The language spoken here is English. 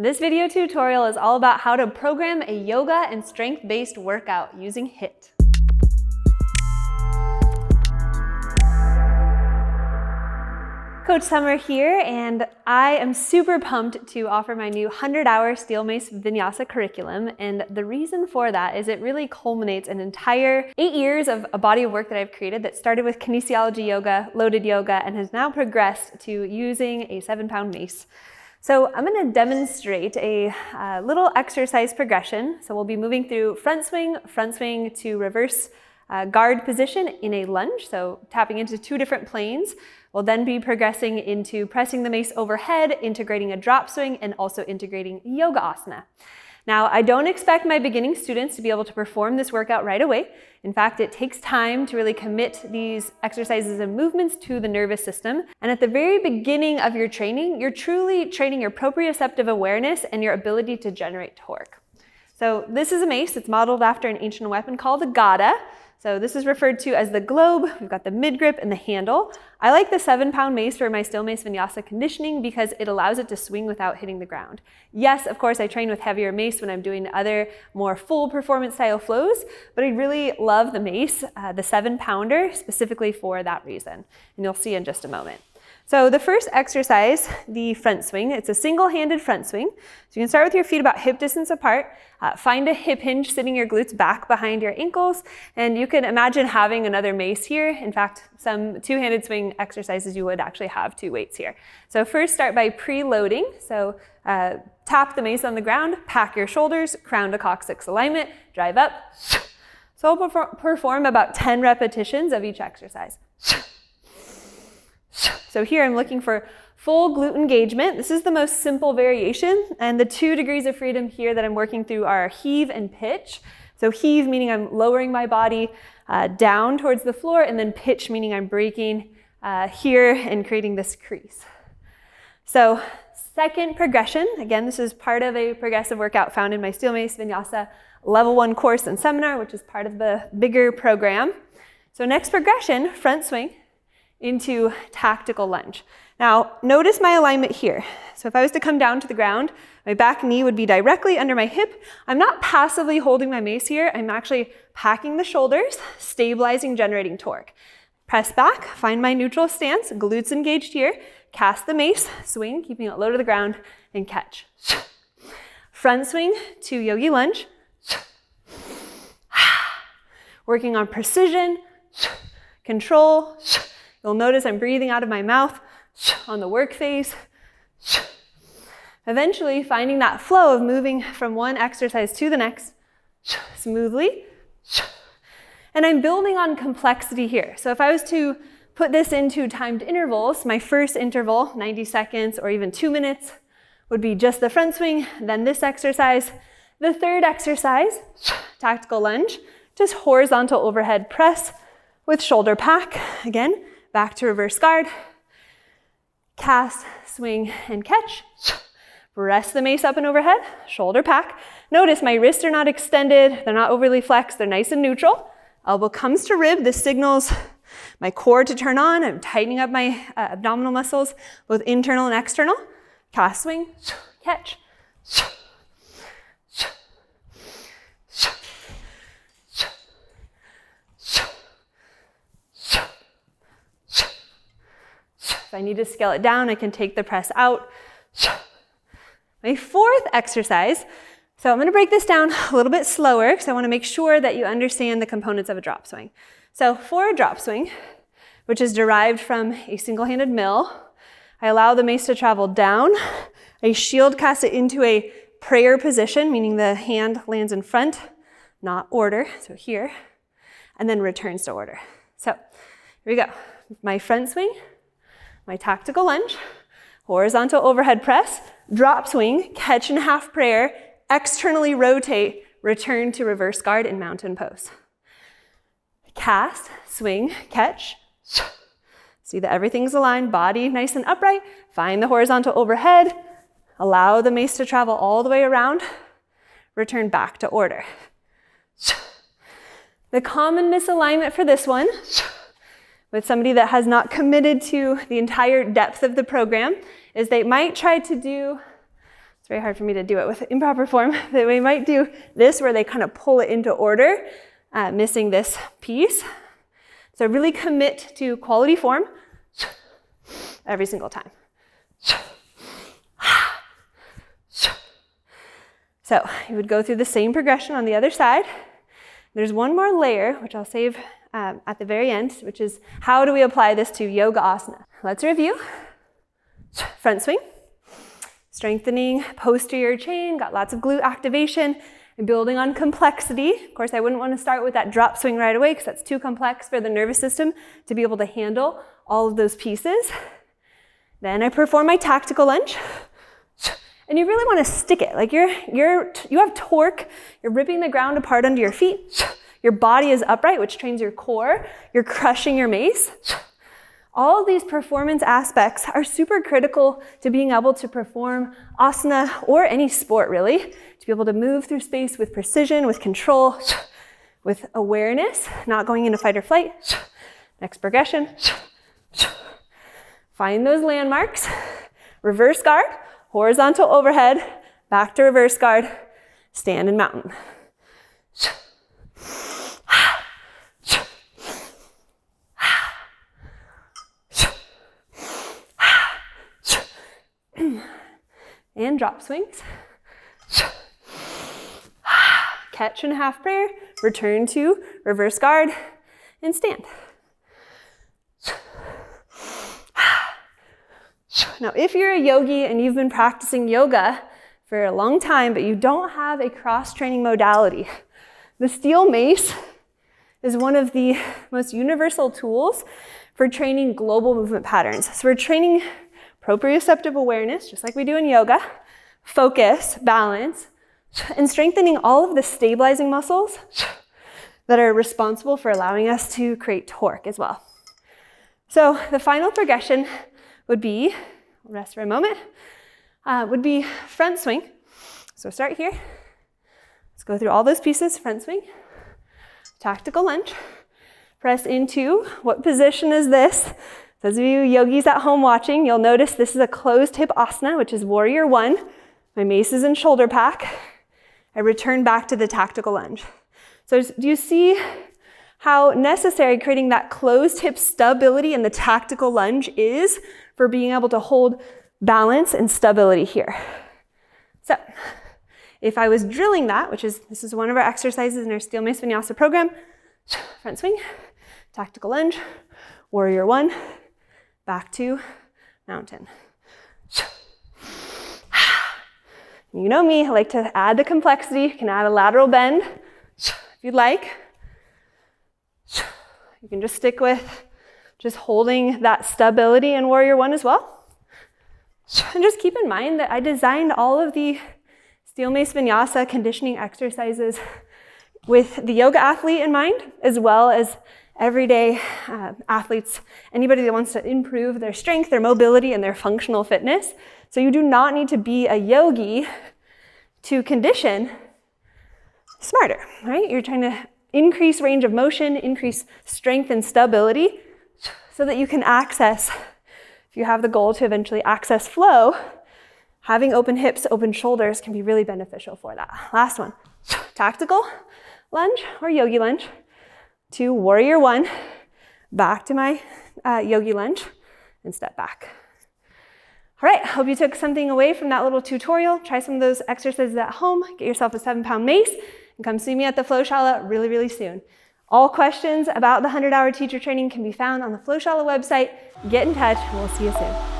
This video tutorial is all about how to program a yoga and strength-based workout using HIIT. Coach Summer here, and I am super pumped to offer my new 100-hour Steel Mace Vinyasa curriculum. And the reason for that is it really culminates an entire 8 years of a body of work that I've created that started with Kinesiolyoga, loaded yoga, and has now progressed to using a 7-pound mace. So I'm going to demonstrate a little exercise progression. So we'll be moving through front swing to reverse guard position in a lunge. So tapping into 2 different planes. We'll then be progressing into pressing the mace overhead, integrating a drop swing, and also integrating yoga asana. Now, I don't expect my beginning students to be able to perform this workout right away. In fact, it takes time to really commit these exercises and movements to the nervous system. And at the very beginning of your training, you're truly training your proprioceptive awareness and your ability to generate torque. So this is a mace. It's modeled after an ancient weapon called a gada. So this is referred to as the globe. We've got the mid grip and the handle. I like the 7-pound mace for my Steel Mace Vinyasa conditioning because it allows it to swing without hitting the ground. Yes, of course, I train with heavier mace when I'm doing other more full performance style flows, but I really love the mace, the 7-pounder, specifically for that reason. And you'll see in just a moment. So the first exercise, the front swing, it's a single-handed front swing. So you can start with your feet about hip distance apart. Find a hip hinge sitting your glutes back behind your ankles. And you can imagine having another mace here. In fact, some 2-handed swing exercises, you would actually have 2 weights here. So first start by preloading. So tap the mace on the ground, pack your shoulders, crown to coccyx alignment, drive up. So I'll perform about 10 repetitions of each exercise. So here I'm looking for full glute engagement. This is the most simple variation, and the 2 degrees of freedom here that I'm working through are heave and pitch. So heave meaning I'm lowering my body down towards the floor, and then pitch meaning I'm breaking here and creating this crease. So second progression, again, this is part of a progressive workout found in my Steel Mace Vinyasa Level 1 course and seminar, which is part of the bigger program. So next progression, front swing into tactical lunge. Now, notice my alignment here. So if I was to come down to the ground, my back knee would be directly under my hip. I'm not passively holding my mace here. I'm actually packing the shoulders, stabilizing, generating torque. Press back, find my neutral stance, glutes engaged here, cast the mace, swing, keeping it low to the ground, and catch. Front swing to yogi lunge. Working on precision, control. You'll notice I'm breathing out of my mouth on the work phase. Eventually finding that flow of moving from one exercise to the next smoothly. And I'm building on complexity here. So if I was to put this into timed intervals, my first interval, 90 seconds or even 2 minutes, would be just the front swing, then this exercise. The third exercise, tactical lunge, just horizontal overhead press with shoulder pack. Again, back to reverse guard, cast, swing, and catch. Press the mace up and overhead, shoulder pack. Notice my wrists are not extended, they're not overly flexed, they're nice and neutral. Elbow comes to rib, this signals my core to turn on. I'm tightening up my abdominal muscles, both internal and external. Cast, swing, catch. If I need to scale it down, I can take the press out. My fourth exercise, so I'm going to break this down a little bit slower because I want to make sure that you understand the components of a drop swing. So for a drop swing, which is derived from a single-handed mill, I allow the mace to travel down. I shield cast it into a prayer position, meaning the hand lands in front, not order, so here, and then returns to order. So here we go. My front swing, my tactical lunge, horizontal overhead press, drop swing, catch and half prayer, externally rotate, return to reverse guard in mountain pose. Cast, swing, catch. See that everything's aligned, body nice and upright. Find the horizontal overhead. Allow the mace to travel all the way around. Return back to order. The common misalignment for this one with somebody that has not committed to the entire depth of the program is they might try to do very hard for me to do it with improper form. That we might do this where they kind of pull it into order, missing this piece. So really commit to quality form every single time. So you would go through the same progression on the other side. There's one more layer, which I'll save at the very end, which is how do we apply this to yoga asana? Let's review. Front swing, strengthening posterior chain, got lots of glute activation, and building on complexity. Of course, I wouldn't want to start with that drop swing right away because that's too complex for the nervous system to be able to handle all of those pieces. Then I perform my tactical lunge. And you really want to stick it. Like you have torque, you're ripping the ground apart under your feet. Your body is upright, which trains your core. You're crushing your mace. All of these performance aspects are super critical to being able to perform asana or any sport really, to be able to move through space with precision, with control, with awareness, not going into fight or flight. Next progression. Find those landmarks. Reverse guard. Horizontal overhead, back to reverse guard, stand in mountain. And drop swings. Catch and half prayer, return to reverse guard, and stand. Now, if you're a yogi and you've been practicing yoga for a long time, but you don't have a cross-training modality, the steel mace is one of the most universal tools for training global movement patterns. So we're training proprioceptive awareness, just like we do in yoga, focus, balance, and strengthening all of the stabilizing muscles that are responsible for allowing us to create torque as well. So the final progression would be, rest for a moment, would be front swing. So start here. Let's go through all those pieces. Front swing, tactical lunge. Press into, what position is this? Those of you yogis at home watching, you'll notice this is a closed hip asana, which is warrior one. My mace is in shoulder pack. I return back to the tactical lunge. So do you see how necessary creating that closed hip stability in the tactical lunge is for being able to hold balance and stability here? So if I was drilling that, this is one of our exercises in our Steel Mace Vinyasa program, front swing, tactical lunge, warrior one, back to mountain. You know me, I like to add the complexity. You can add a lateral bend if you'd like. You can just stick with just holding that stability in warrior one as well. And just keep in mind that I designed all of the Steel Mace Vinyasa conditioning exercises with the yoga athlete in mind, as well as everyday athletes, anybody that wants to improve their strength, their mobility, and their functional fitness. So you do not need to be a yogi to condition smarter, right? You're trying to increase range of motion, increase strength and stability so that you can access, if you have the goal to eventually access flow, having open hips, open shoulders can be really beneficial for that. Last one, tactical lunge or yogi lunge to warrior one, back to my yogi lunge and step back. All right, hope you took something away from that little tutorial. Try some of those exercises at home, get yourself a 7-pound mace, and come see me at the FlowShala really, really soon. All questions about the 100-hour teacher training can be found on the FlowShala website. Get in touch, and we'll see you soon.